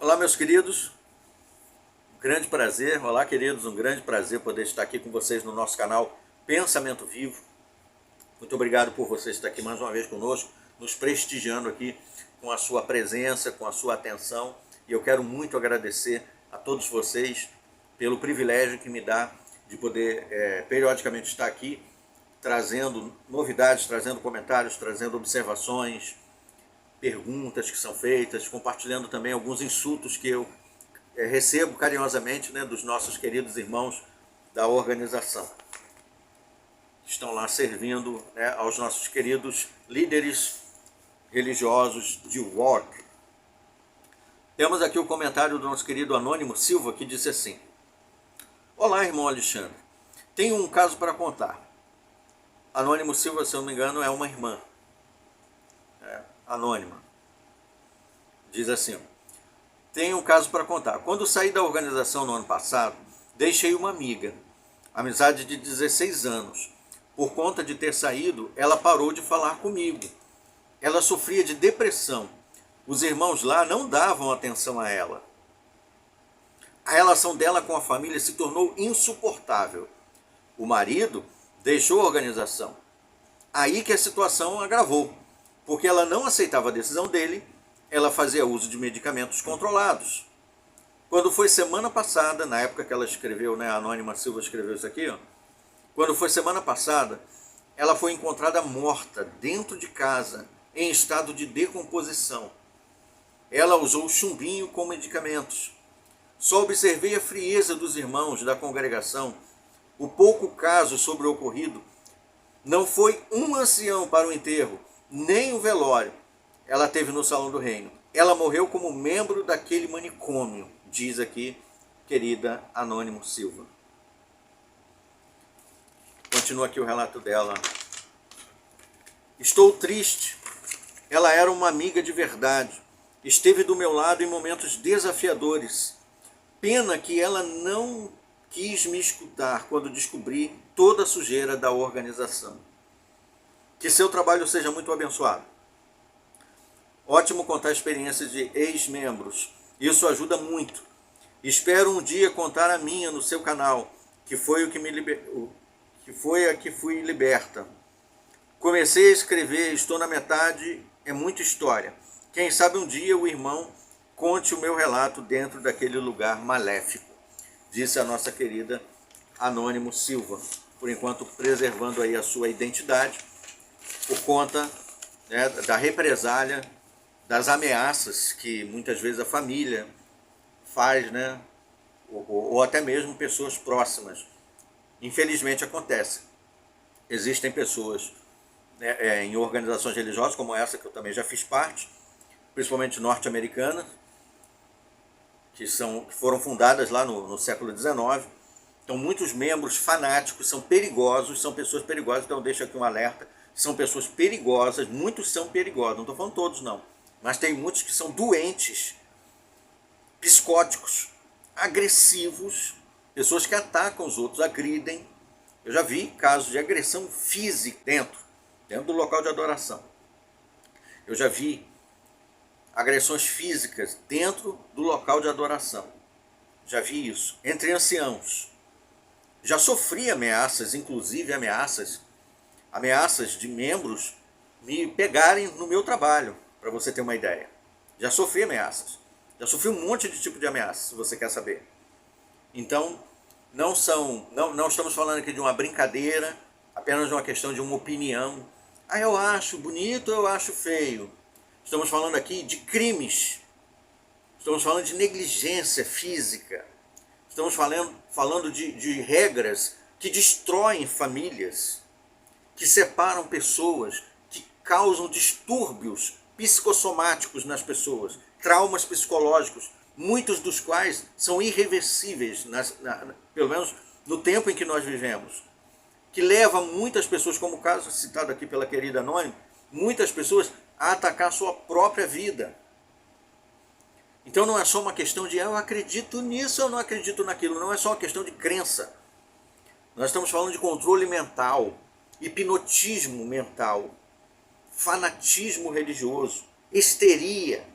Olá, meus queridos, um grande prazer. Olá, queridos, um grande prazer poder estar aqui com vocês no nosso canal Pensamento Vivo. Muito obrigado por você estar aqui mais uma vez conosco, nos prestigiando aqui com a sua presença, com a sua atenção. E eu quero muito agradecer a todos vocês pelo privilégio que me dá de poder periodicamente estar aqui trazendo novidades, trazendo comentários, trazendo observações, perguntas que são feitas, compartilhando também alguns insultos que eu recebo carinhosamente, né, dos nossos queridos irmãos da organização. Estão lá servindo, né, aos nossos queridos líderes religiosos de Work. Temos aqui o comentário do nosso querido Anônimo Silva, que disse assim: Olá, irmão Alexandre, tenho um caso para contar. Anônimo Silva, se eu não me engano, é uma irmã anônima. Diz assim: tenho um caso para contar. Quando saí da organização no ano passado, deixei uma amiga, amizade de 16 anos. Por conta de ter saído, ela parou de falar comigo. Ela sofria de depressão. Os irmãos lá não davam atenção a ela. A relação dela com a família se tornou insuportável. O marido deixou a organização. Aí que a situação agravou, porque ela não aceitava a decisão dele, ela fazia uso de medicamentos controlados. Quando foi semana passada, na época que ela escreveu, né, a Anônima Silva escreveu isso aqui, quando foi semana passada, ela foi encontrada morta dentro de casa, em estado de decomposição. Ela usou chumbinho com medicamentos. Só observei a frieza dos irmãos da congregação, o pouco caso sobre o ocorrido. Não foi um ancião para o enterro, nem o velório. Ela teve no Salão do Reino. Ela morreu como membro daquele manicômio, diz aqui, querida Anônimo Silva. Continua aqui o relato dela. Estou triste. Ela era uma amiga de verdade. Esteve do meu lado em momentos desafiadores. Pena que ela não quis me escutar quando descobri toda a sujeira da organização. Que seu trabalho seja muito abençoado. Ótimo contar experiências de ex-membros. Isso ajuda muito. Espero um dia contar a minha no seu canal, que foi a que fui liberta. Comecei a escrever, estou na metade, é muita história. Quem sabe um dia o irmão conte o meu relato dentro daquele lugar maléfico, disse a nossa querida Anônimo Silva, por enquanto preservando aí a sua identidade, por conta, né, da represália, das ameaças que muitas vezes a família faz, né, ou até mesmo pessoas próximas. Infelizmente acontece. Existem pessoas, né, em organizações religiosas como essa, que eu também já fiz parte, principalmente norte-americanas, que foram fundadas lá no século XIX. Então, muitos membros fanáticos são perigosos, são pessoas perigosas. Então, eu deixo aqui um alerta: são pessoas perigosas, muitos são perigosos, não estou falando todos não, mas tem muitos que são doentes, psicóticos, agressivos, pessoas que atacam os outros, agridem. Eu já vi casos de agressão física dentro do local de adoração. Eu já vi agressões físicas dentro do local de adoração. Já vi isso. Entre anciãos. Já sofri ameaças, inclusive ameaças de membros me pegarem no meu trabalho, para você ter uma ideia. Já sofri ameaças. Já sofri um monte de tipo de ameaças, se você quer saber. Então, não estamos falando aqui de uma brincadeira, apenas de uma questão de uma opinião. Ah, eu acho bonito, eu acho feio. Estamos falando aqui de crimes. Estamos falando de negligência física. Estamos falando de regras que destroem famílias, que separam pessoas, que causam distúrbios psicossomáticos nas pessoas, traumas psicológicos, muitos dos quais são irreversíveis, pelo menos no tempo em que nós vivemos, que leva muitas pessoas, como o caso citado aqui pela querida Anônima, muitas pessoas a atacar a sua própria vida. Então não é só uma questão de eu acredito nisso, eu não acredito naquilo, não é só uma questão de crença. Nós estamos falando de controle mental, hipnotismo mental, fanatismo religioso, histeria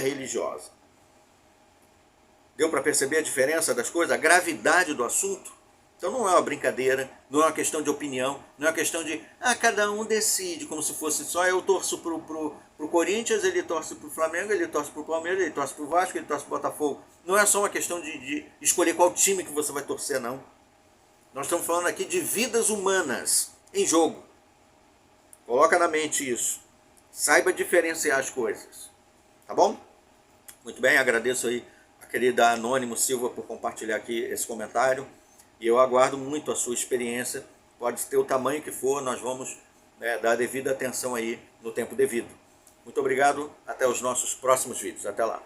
religiosa. Deu para perceber a diferença das coisas, a gravidade do assunto? Então não é uma brincadeira, não é uma questão de opinião, não é uma questão de, cada um decide, como se fosse só eu torço pro Corinthians, ele torce pro Flamengo, ele torce pro Palmeiras, ele torce pro Vasco, ele torce pro Botafogo. Não é só uma questão de escolher qual time que você vai torcer, não. Nós estamos falando aqui de vidas humanas em jogo. Coloca na mente isso. Saiba diferenciar as coisas. Tá bom? Muito bem, agradeço aí a querida Anônimo Silva por compartilhar aqui esse comentário. E eu aguardo muito a sua experiência. Pode ter o tamanho que for, nós vamos dar a devida atenção aí no tempo devido. Muito obrigado, até os nossos próximos vídeos. Até lá.